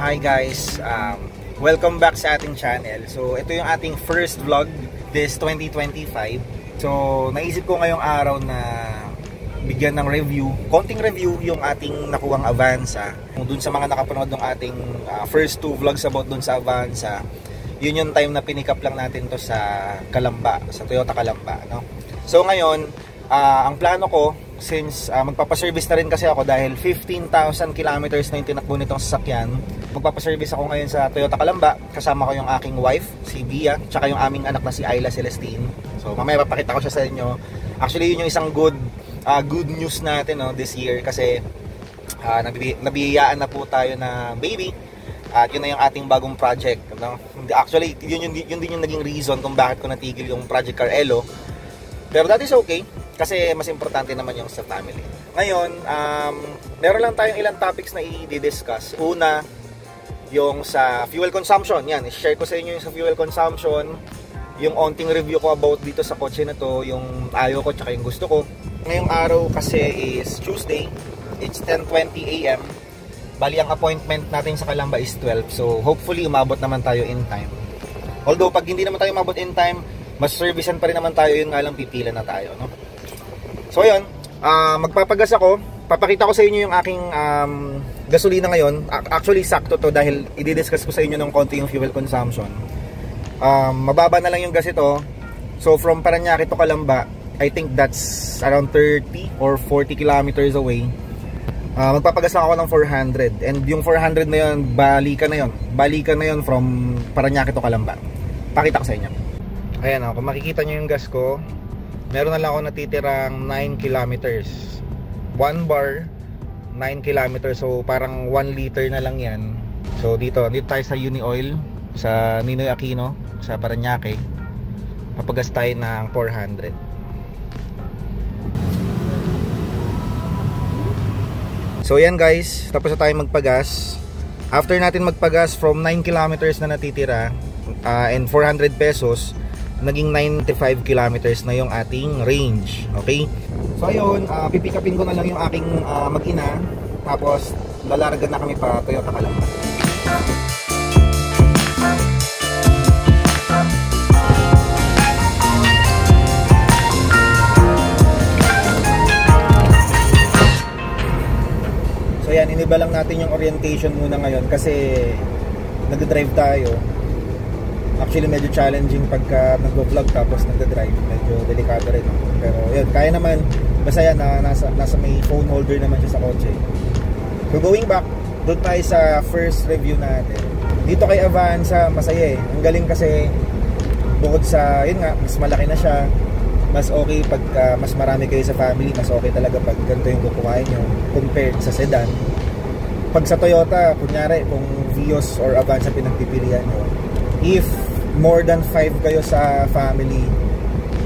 Hi guys, welcome back sa ating channel. So ito yung ating first vlog this 2025. So naisip ko ngayong araw na bigyan ng review, konting review yung ating nakuhang Avanza. Dun sa mga nakapanood ng ating first two vlogs about dun sa Avanza, yun yung time na pinikap lang natin to sa Calamba, sa Toyota Calamba, no? So ngayon, ang plano ko, since magpapaservice na rin kasi ako dahil 15,000 kilometers na yung tinakbo nitong sasakyan, magpapaservice ako ngayon sa Toyota Calamba. Kasama ko yung aking wife, si Bia, tsaka yung aming anak na si Ayla Celestine. So mamaya papakita ko siya sa inyo. Actually yun yung isang good news natin, no, this year, kasi nabiyayaan na po tayo na baby. At yun na yung ating bagong project, no? Actually yun din yung naging reason kung bakit ko natigil yung Project Car Elo. Pero that is okay, kasi mas importante naman yung sa family. Ngayon, meron lang tayong ilang topics na i-discuss. Una, yung sa fuel consumption. Yan, i-share ko sa inyo yung sa fuel consumption, yung onting review ko about dito sa kotse na to, yung ayaw ko tsaka yung gusto ko. Ngayong araw kasi is Tuesday, it's 10:20 AM. Bali ang appointment natin sa Calamba is 12, so hopefully umabot naman tayo in time. Although pag hindi naman tayo umabot in time, mas servicean pa rin naman tayo, yun nga lang pipila na tayo, no? So ayun, magpapagas ako. Papakita ko sa inyo yung aking gasolina ngayon. Actually sakto to dahil i-discuss ko sa inyo ng konti yung fuel consumption. Mababa na lang yung gas ito. So from Parañaque to Calamba, I think that's around 30 or 40 kilometers away. Magpapagas lang ako ng 400. And yung 400 na yun, balikan na yun from Parañaque to Calamba. Pakita ko sa inyo. Ayan, kung makikita nyo yung gas ko, meron na lang ako natitirang 9 kilometers. 1 bar, 9 kilometers. So parang 1 liter na lang yan. So dito tayo sa Uni Oil, sa Ninoy Aquino, sa Parañaque. Papagas tayo ng 400. So yan guys, tapos na tayo magpagas. After natin magpagas from 9 kilometers na natitira and 400 pesos, naging 95 kilometers na yung ating range. Okay? So ayun, pipikapin ko na lang yung aking mag-ina, tapos lalarga na kami pa Toyota Calamba. So yan, iniba lang natin yung orientation muna ngayon kasi nag-drive tayo. Actually medyo challenging pagka nag-vlog tapos nag-drive, medyo delikado rin. Pero yun, kaya naman, basta yan, nasa may phone holder naman siya sa kotse. So going back, doon tayo sa first review natin. Dito kay Avanza, masaya eh. Ang galing kasi bukod sa, yun nga, mas malaki na siya. Mas okay pagka mas marami kayo sa family, mas okay talaga pag ganito yung kukuhain nyo compared sa sedan. Pag sa Toyota, kunyari kung Vios or Avanza pinagpipilian nyo, if more than 5 kayo sa family,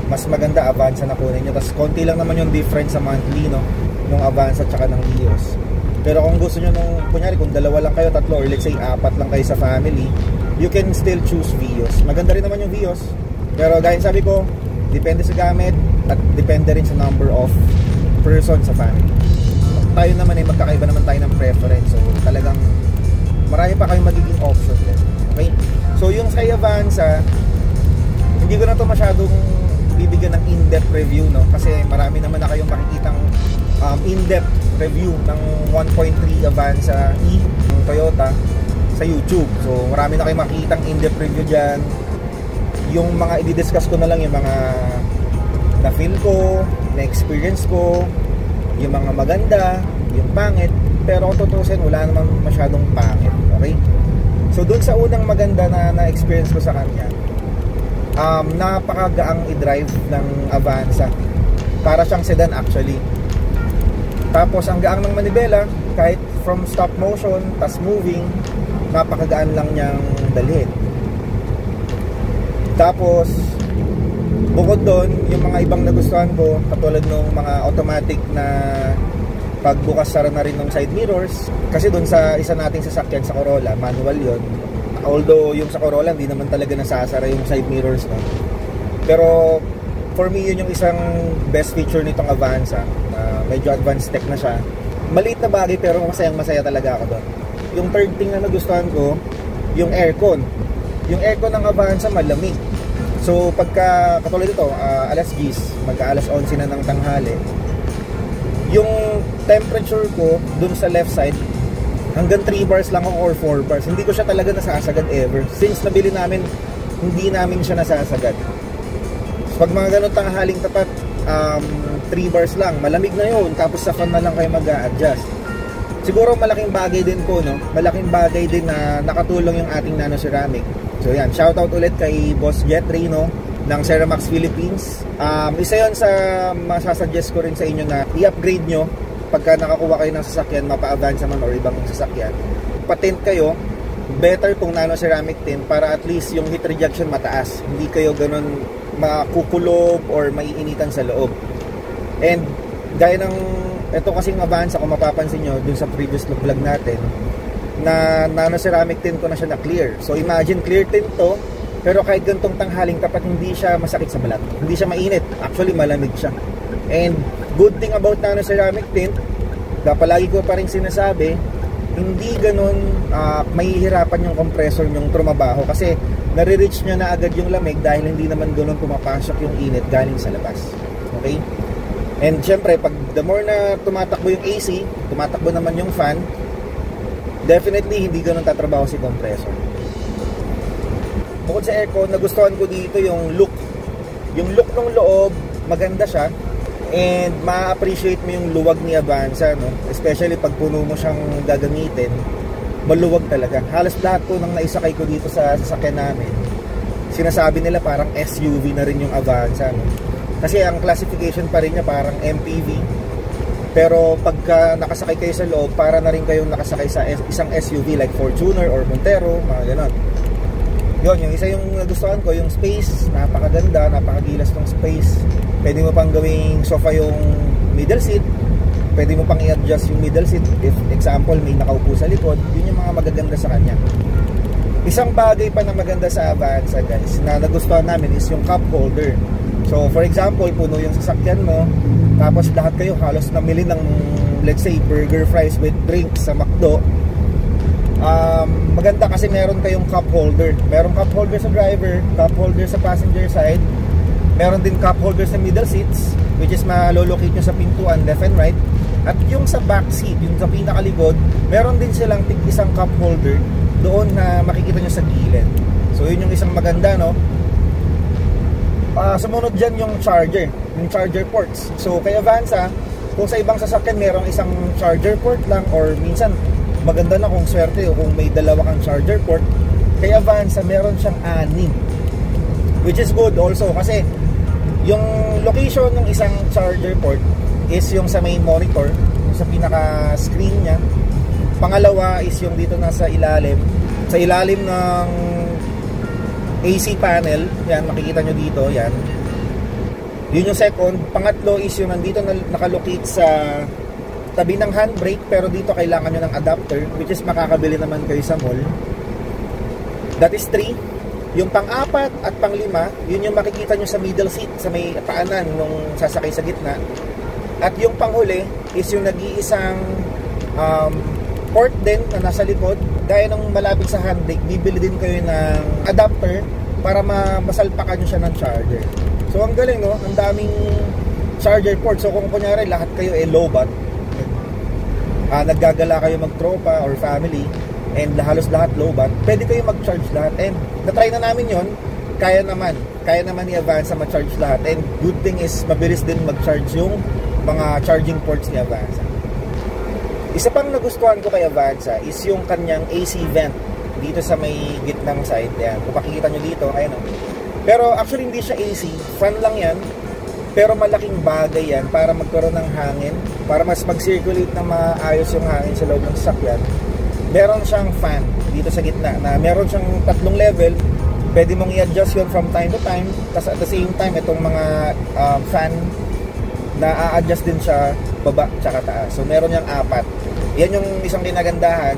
mas maganda Avanza na kunin nyo. Tapos konti lang naman yung difference sa monthly, no, nung Avanza at saka ng Vios. Pero kung gusto nyo nung, kunyari kung dalawa lang kayo, tatlo, or let's say 4 lang kayo sa family, you can still choose Vios. Maganda rin naman yung Vios, pero gaya sabi ko, depende sa gamit at depende rin sa number of person sa family. Tayo naman ay magkakaiba naman tayo ng preference, so talagang marami pa kayong magiging option din. Okay? So yung sa Avanza, hindi ko na to masyadong bibigyan ng in-depth review, no? Kasi marami naman na kayong makikitang in-depth review ng 1.3 Avanza E ng Toyota sa YouTube. So marami na kayong makikitang in-depth review dyan. Yung mga i-discuss ko na lang yung mga na-feel ko, na-experience ko, yung mga maganda, yung pangit. Pero kung tutusin, wala namang masyadong pangit. Okay? So doon sa unang maganda na experience ko sa kanya, napakagaang i-drive ng Avanza. Para siyang sedan actually. Tapos ang gaang ng manibela, kahit from stop motion, tas moving, napakagaan lang niyang dalhin. Tapos bukod doon, yung mga ibang nagustuhan ko, katulad ng mga automatic na pagbukas sara na rin ng side mirrors. Kasi doon sa isa nating sasakyan sa Corolla, manual yon. Although yung sa Corolla hindi naman talaga nasasara yung side mirrors, no? Pero for me yun yung isang best feature nitong Avanza. Medyo advanced tech na siya. Maliit na bagay pero masayang masaya talaga ako doon. yung third thing na nagustuhan ko, yung aircon. Yung aircon ng Avanza malamig. So pagka katulad ito, alas 10, magka alas 11 na ng tanghali, yung temperature ko dun sa left side hanggang 3 bars lang ako or 4 bars. Hindi ko siya talaga nasasagad ever. Since nabili namin, hindi namin siya nasasagad. So pag mga ganun tanghaling tapat, 3 bars lang, malamig na yun. Tapos sa fan na lang kayo mag-a-adjust. Siguro malaking bagay din po, no? Malaking bagay din na nakatulong yung ating nano ceramic. So yan, shoutout ulit kay Boss Jet Reno ng Ceramax Philippines. Isa yon sa masasuggest ko rin sa inyo na i-upgrade nyo pagka nakakuha kayo ng sasakyan, mapa-Avanza man or ibang sasakyan. Patent kayo, better kung nano ceramic tint para at least yung heat rejection mataas. Hindi kayo ganun makukulob or maiinitan sa loob. And gaya ng ito kasing Avanza, kung mapapansin nyo dun sa previous vlog natin, na nano ceramic tint ko na siya na clear. So imagine clear tint to, pero kahit gantong tanghaling tapat hindi siya masakit sa balat, hindi siya mainit, actually malamig siya. And good thing about nano ceramic tint, palagi ko pa rin sinasabi, hindi ganun mahihirapan yung compressor nyong trumabaho kasi nare-reach nyo na agad yung lamig dahil hindi naman ganun pumapasok yung init galing sa labas. Okay? And syempre, pag the more na tumatakbo yung AC, tumatakbo naman yung fan, definitely hindi ganun tatrabaho si compressor. Bukod sa aircon, nagustuhan ko dito yung look. Yung look ng loob, maganda siya. And ma-appreciate mo yung luwag ni Avanza, no? Especially pag puno mo siyang gagamitin, maluwag talaga. Halos lahat po nang naisakay ko dito sa sasakyan namin, sinasabi nila parang SUV na rin yung Avanza, no? Kasi ang classification pa rin niya parang MPV. Pero pagka nakasakay kayo sa loob, para na rin kayong nakasakay sa isang SUV like Fortuner or Montero, mga ganon. Yun, yung isa yung nagustuhan ko, yung space, napakaganda, napakagilas ng space. Pwede mo pang gawing sofa yung middle seat. Pwede mo pang i-adjust yung middle seat. If example, may nakaupo sa likod, yun yung mga magaganda sa kanya. Isang bagay pa na maganda sa Avanza, guys, na nagustuhan namin is yung cup holder. So for example, puno yung sasakyan mo, tapos lahat kayo halos namili ng, let's say, burger fries with drinks sa McDo. Maganda kasi meron kayong cup holder. Meron cup holder sa driver, cup holder sa passenger side. Meron din cup holder sa middle seats, which is malolocate nyo sa pintuan left and right. At yung sa back seat, yung sa pinakalikod, meron din silang isang cup holder doon na makikita nyo sa gilid. So yun yung isang maganda, no? Sumunod dyan yung charger ports. So kay Avanza, kung sa ibang sasakyan merong isang charger port lang, or minsan maganda na kung swerte o kung may dalawa kang charger port, kay Avanza meron siyang 6, which is good also kasi yung location ng isang charger port is yung sa main monitor, yung sa pinaka screen nya. Pangalawa is yung dito nasa ilalim, sa ilalim ng AC panel, yan, makikita nyo dito, yan. Yun yung second. Pangatlo is yung nandito na nakalocate sa tabi ng handbrake, pero dito kailangan nyo ng adapter, which is makakabili naman kayo sa mall. That is 3. Yung pang-4 at pang-5, yun yung makikita nyo sa middle seat, sa may paanan nung sasakay sa gitna. At yung panghuli is yung nag-iisang port din na nasa likod. Gaya nung malapit sa handbrake, bibili din kayo ng adapter para masalpakan nyo siya ng charger. So ang galing, no? Ang daming charger port. So kung kunyari lahat kayo lowbat, naggagala kayo magtropa or family, and halos lahat lowbat, pwede kayo mag-charge lahat. And natry na namin yon, kaya naman ni Avanza ma-charge lahat. And good thing is mabilis din mag-charge yung mga charging ports ni Avanza. Isa pang nagustuhan ko kay Avanza is yung kanyang AC vent dito sa may gitnang side. Yan, kung makikita nyo dito, ayun o. Pero actually hindi siya AC, fan lang yan. Pero malaking bagay yan para magkaroon ng hangin, para mas mag-circulate na maayos yung hangin sa loob ng sasakyan. Meron siyang fan dito sa gitna na meron siyang 3 level. Pwede mong i-adjust yun from time to time. Tapos at the same time, itong mga fan na a-adjust din siya baba tsaka taas. So meron niyang 4. Yan yung isang kinagandahan.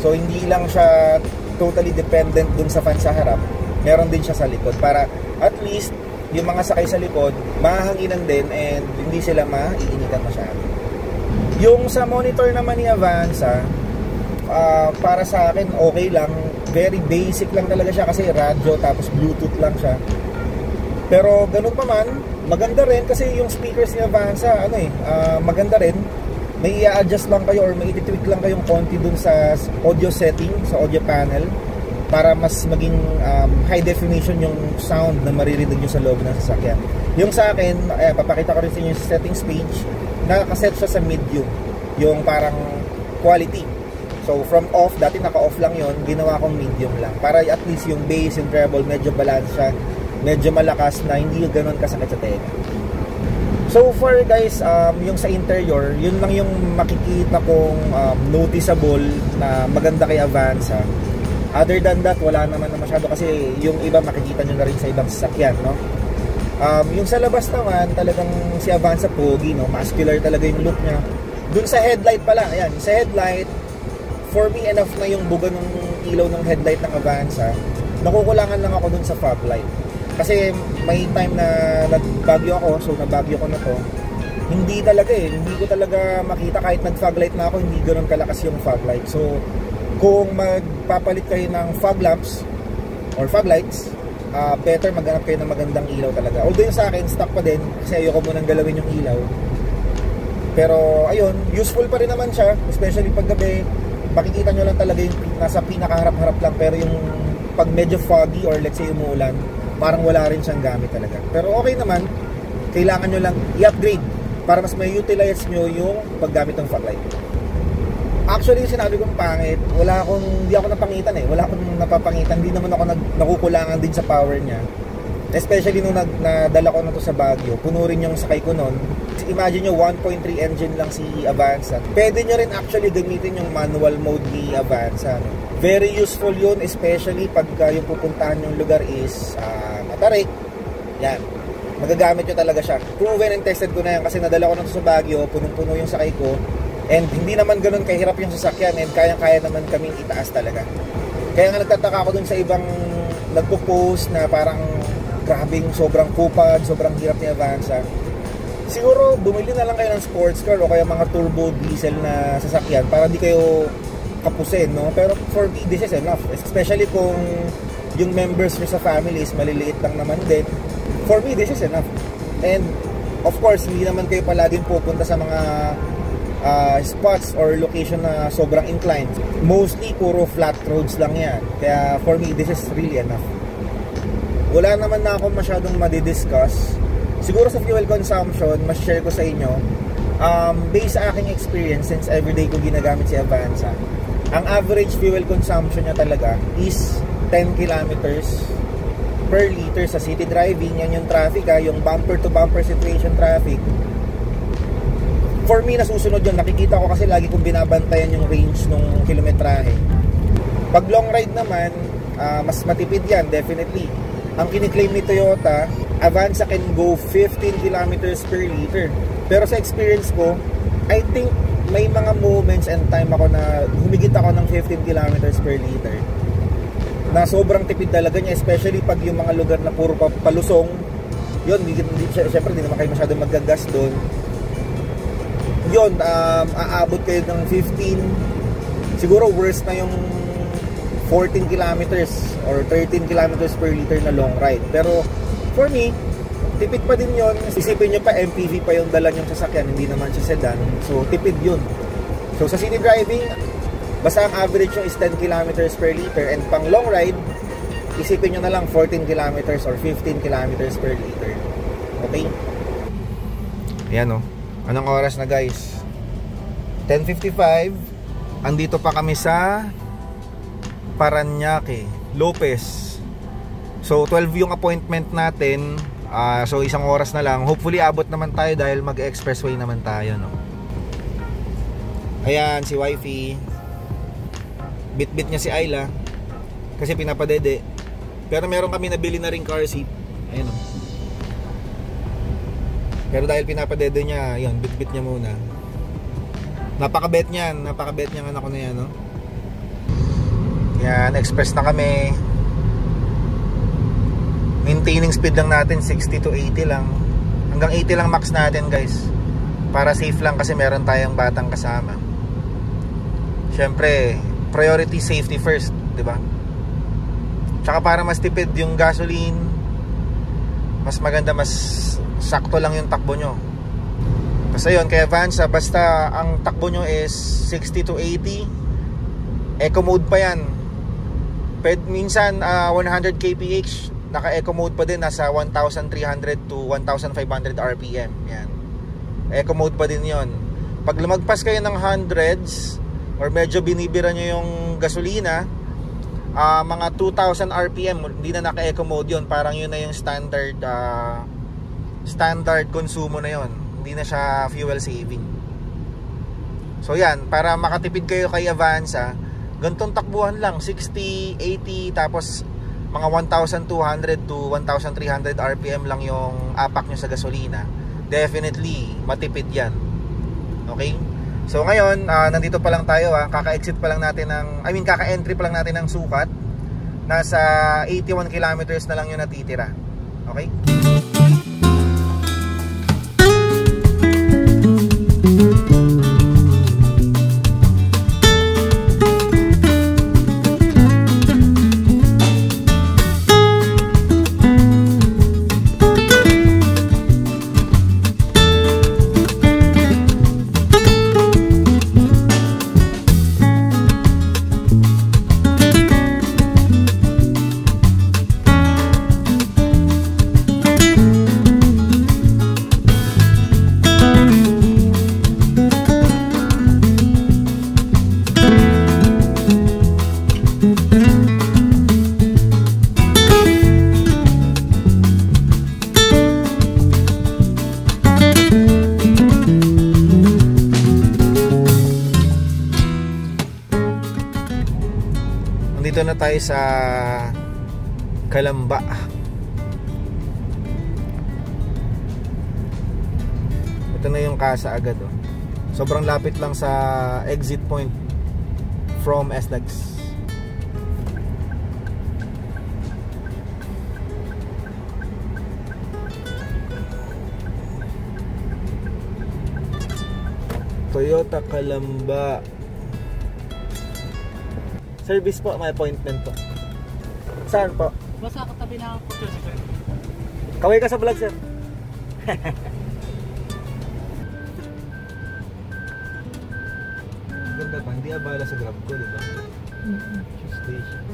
So hindi lang siya totally dependent dun sa fan sa harap. Meron din siya sa likod para at least yung mga sakay sa likod mahanginan din and hindi sila maiinitan masyado. Yung sa monitor naman ni Avanza, para sa akin okay lang, very basic lang talaga siya kasi radyo tapos Bluetooth lang siya. Pero ganun pa man, maganda rin kasi yung speakers ni Avanza, maganda rin. May i-adjust lang kayo or may i-tweak lang kayong konti dun sa audio setting, sa audio panel para mas maging high definition yung sound na maririnig nyo sa loob ng sasakyan. Yung sa akin, papakita ko rin sa inyo yung settings page, nakaset siya sa medium, yung parang quality. So from off, dati naka-off lang yon, ginawa kong medium lang para at least yung bass and treble medyo balance siya, medyo malakas na hindi ganoon kasakit sa tenga. So far guys, yung sa interior, yun lang yung makikita kong noticeable na maganda kay Avanza. Other than that, wala naman na masyado kasi yung iba makikita nyo na rin sa ibang sasakyan, no? Yung sa labas naman, talagang si Avanza pogi, no? Muscular talaga yung look niya. Dun sa headlight pala, ayan, sa headlight, for me enough na yung buga ng ilaw ng headlight ng Avanza. Nakukulangan lang ako dun sa fog light. Kasi may time na nagbagyo ako, so nabagyo ko na to. Hindi talaga hindi ko talaga makita kahit nag-fog light na ako, hindi ganoon kalakas yung fog light. So kung magpapalit kayo ng fog lamps or fog lights, better maghanap kayo ng magandang ilaw talaga. Although yung sa akin, stock pa din kasi ayoko munang galawin yung ilaw. Pero ayun, useful pa rin naman siya, especially pag gabi. Makikita nyo lang talaga yung nasa pinakaharap-harap lang, pero yung pag medyo foggy or let's say umuulan, parang wala rin siyang gamit talaga. Pero okay naman, kailangan nyo lang i-upgrade para mas may utilize nyo yung paggamit ng fog light. Actually, yung sinabi kong pangit, hindi ako napangitan wala akong napapangitan, hindi naman ako nakukulangan din sa power niya. Especially nung nadala ko na to sa Baguio, puno rin yung sakay ko nun. Imagine nyo, 1.3 engine lang si Avanza. Pwede nyo rin actually gamitin yung manual mode ni Avanza. Very useful yun, especially pagka yung pupuntahan yung lugar is Matarik. Yan, magagamit nyo talaga siya. Proven and tested ko na yan kasi nadala ko na to sa Baguio, punong-puno yung sakay ko. And hindi naman ganun kahirap yung sasakyan, and kayang-kaya naman kaming itaas talaga. Kaya nga nagtataka ako dun sa ibang nagpo-post na parang grabing sobrang kupad, sobrang hirap ni Avanza. Siguro bumili na lang kayo ng sports car o kaya mga turbo diesel na sasakyan para hindi kayo kapusin, no? Pero for me, this is enough. Especially kung yung members nyo sa family is maliliit lang naman din. For me, this is enough. And of course, hindi naman kayo palaging pupunta sa mga spots or location na sobrang inclined. Mostly puro flat roads lang yan. Kaya for me, this is really enough. Wala naman na ako masyadong madidiscuss. Siguro sa fuel consumption, mas share ko sa inyo, based sa aking experience since everyday ko ginagamit si Avanza, ang average fuel consumption niya talaga is 10 kilometers per liter sa city driving. Yan yung traffic, yung bumper to bumper situation traffic. For me, nasusunod yun. Nakikita ko kasi lagi kong binabantayan yung range ng kilometrahe. Pag long ride naman, mas matipid yan, definitely. Ang kiniklaim ni Toyota, Avanza can go 15 kilometers per liter. Pero sa experience ko, I think may mga moments and time ako na humigit ako ng 15 kilometers per liter. Na sobrang tipid talaga niya, especially pag yung mga lugar na puro palusong. Yun, syempre hindi naman kayo masyadong magagas doon. Yun, aabot kayo ng 15. Siguro worst na yung 14 kilometers or 13 kilometers per liter na long ride. Pero for me, tipid pa din yun. Isipin nyo pa, MPV pa yung dala nyong sasakyan, hindi naman siya sedan. So tipid yun. So sa city driving, basta ang average nyo is 10 kilometers per liter. And pang long ride, isipin nyo na lang 14 kilometers or 15 kilometers per liter. Okay? Ayan o. Anong oras na guys? 10:55. Andito pa kami sa Parañaque, Lopez. So 12 yung appointment natin. So isang oras na lang. Hopefully abot naman tayo dahil mag-expressway naman tayo, no? Ayan si wifey. Bit-bit niya si Ayla kasi pinapadede. Pero meron kami nabili na ring car seat. Ayun, no? Pero dahil pinapadede niya, yun, bit-bit niya muna. Napaka-bet niyan ang anak ko na yan, no? Yan, express na kami. Maintaining speed lang natin 60 to 80 lang. Hanggang 80 lang max natin guys. Para safe lang kasi meron tayong batang kasama. Syempre, priority safety first, di ba? Tsaka para mas tipid yung gasoline, mas maganda, mas sakto lang yung takbo nyo. Basta yun, kaya Avanza, basta ang takbo nyo is 60 to 80, eco mode pa yan. Minsan 100 kph, naka eco mode pa din, nasa 1,300 to 1,500 rpm. Yan, eco mode pa din yon. Pag lumagpas kayo ng hundreds or medyo binibira nyo yung gasolina, mga 2,000 rpm, hindi na naka eco mode yon. Parang yun na yung standard konsumo na yon, hindi na siya fuel saving. So yan, para makatipid kayo kay Avanza, gantong takbuhan lang, 60, 80, tapos mga 1,200 to 1,300 rpm lang yung apak nyo sa gasolina. Definitely matipid yan. Okay, so ngayon nandito pa lang tayo, kaka-exit pa lang natin ng, kaka-entry pa lang natin ng sukat. Nasa 81 kilometers na lang yung natitira. Okay, dito na tayo sa Calamba. Ito na yung casa agad, oh. Sobrang lapit lang sa exit point from SLEX. Toyota Calamba. Service po, may appointment po. Saan po? Basta katabi na ako po, sir. Kaway ka sa vlog, sir. Ganda pa, hindi abala sa grab ko, di ba? Station.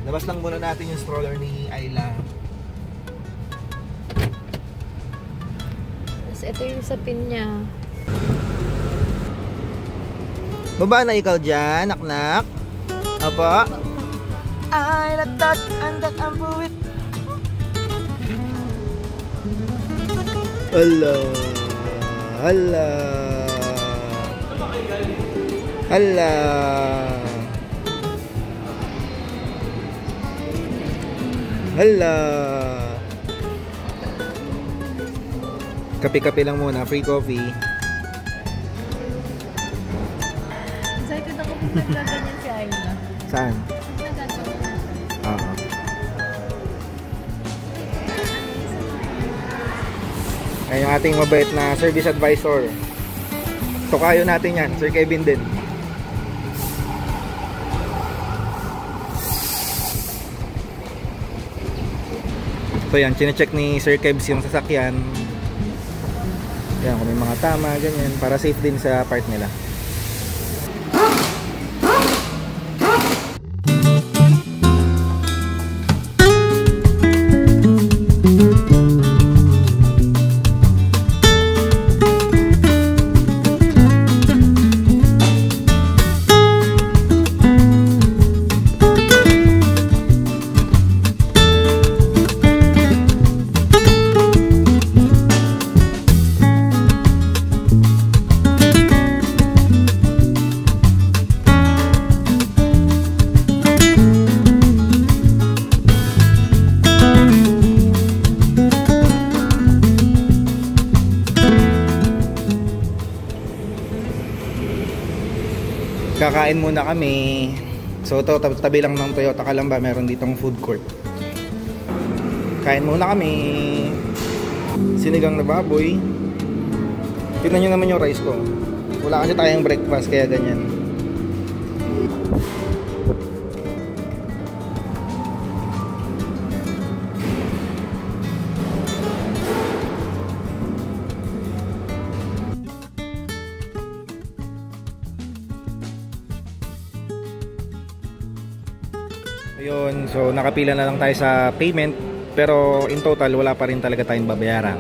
Labas lang muna natin yung stroller ni Ayla. Tapos ito yung sa pin niya. Baba na ikaw dyan, naknak. Apa? Ay, latak, andak ang buwit. Hala. Hala. Hala. Hala. Kape-kape lang muna, free coffee. Excited ako kung nagkaganyan si Ayla. Saan? Nagkaganyan. Oo. Ay, yung ating mabait na service advisor. Tukayo natin yan, Sir Kevin din. So yan, chinecheck ni Sir Kevs yung sasakyan. Yan, kung may mga tama, ganyan, para safe din sa part nila. Kakain muna kami. So ito, tabi lang ng Toyota Calamba, meron ditong food court. Kain muna kami. Sinigang na baboy. Tignan nyo naman yung rice ko. Wala kasi tayong breakfast kaya ganyan. Ayun, so nakapila na lang tayo sa payment, pero in total wala pa rin talaga tayong babayaran.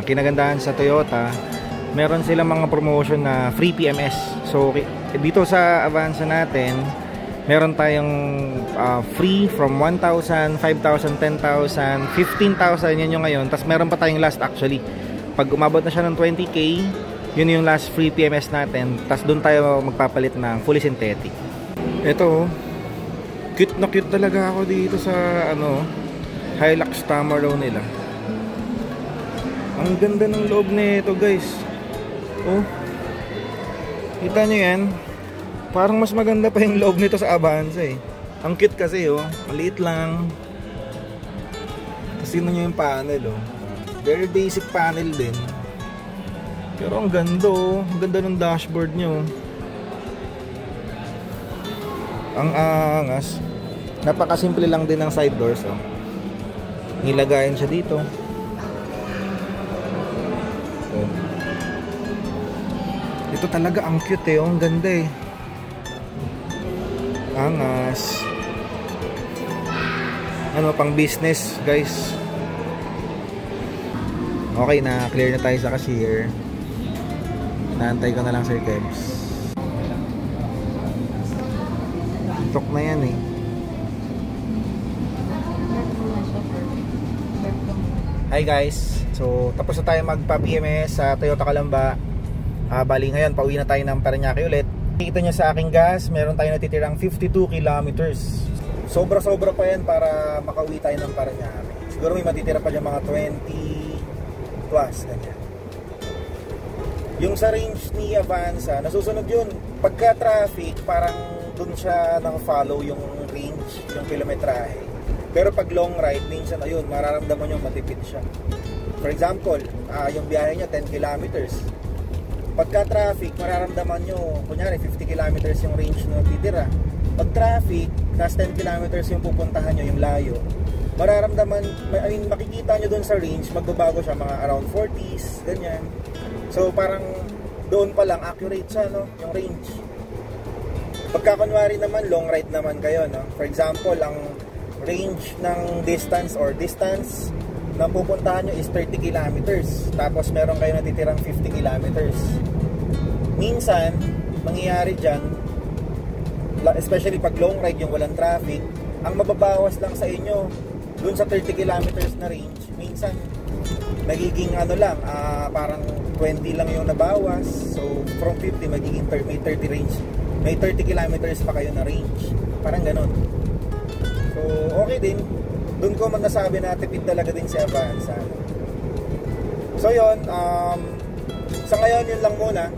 Kinagandahan sa Toyota, meron silang mga promotion na free PMS. So dito sa Avanza natin, meron tayong free from 1,000, 5,000, 10,000, 15,000, yan yung ngayon. Tapos meron pa tayong last actually. Pag umabot na siya ng 20k, yun yung last free PMS natin. Tapos doon tayo magpapalit ng fully synthetic. Ito, cute na cute talaga ako dito sa Hilux Tamaraw nila. Ang ganda ng loob nito, guys. Oh, kita nyo yan? Parang mas maganda pa yung loob nito sa Avanza eh. Ang cute kasi oh, maliit lang. Kasi nyo yung panel oh, very basic panel din. Pero ang ganda oh, ang ganda ng dashboard nyo. Ang angas. Napakasimple lang din ng side doors oh. Nilagayan siya dito. Oh. Ito talaga ang cute eh, oh, ang ganda eh. Angas. Ano pang business, guys. Okay na, clear na tayo sa cashier. Naantay ko na lang Sir Kebs. Tok na yan eh. Hi guys, so tapos na tayo magpa-PMS sa Toyota Calamba. Bali ngayon, pauwi na tayo ng Parañaque ulit. Kita nyo sa aking gas, meron tayo natitirang 52 kilometers. Sobra-sobra pa yan para makauwi tayo ng Parañaque. Siguro may matitira pa dyan mga 20 plus, ganyan. Yung sa range ni Avanza, nasusunod yun. Pagka traffic, parang dun siya nang-follow yung range, yung kilometrahe. Pero pag long ride, minsan ayun, mararamdaman nyo matipid siya. For example, yung biyahe nyo 10 kilometers. Pagka traffic, mararamdaman nyo, kunyari 50 kilometers yung range na titira. Pag traffic, tas 10 kilometers yung pupuntahan nyo, yung layo, mararamdaman, makikita nyo dun sa range, magbabago siya mga around 40s, ganyan. So parang doon pa lang accurate siya, no, yung range. Pagka kunwari naman, long ride naman kayo, no. For example, ang range ng distance na pupuntahan nyo is 30 kilometers. Tapos meron kayo natitirang 50 kilometers. Minsan, mangyayari dyan, especially pag long ride yung walang traffic, ang mababawas lang sa inyo dun sa 30 kilometers na range, minsan magiging parang 20 lang yung nabawas. So from 50 magiging may 30 range, may 30 kilometers pa kayo na range, parang ganun. So okay din, doon ko man nasabi na tipid talaga din si Avanza. So yun, sa ngayon yun lang muna.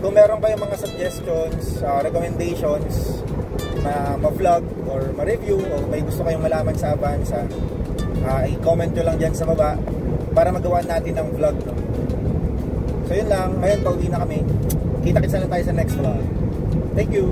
Kung meron kayong mga suggestions, recommendations na ma-vlog or ma-review o may gusto kayong malaman sa Avanza, i-comment nyo lang dyan sa baba para magawa natin ng vlog, no? So yun lang, ngayon pauwi na kami. Kita-kitsa lang tayo sa next vlog. Thank you!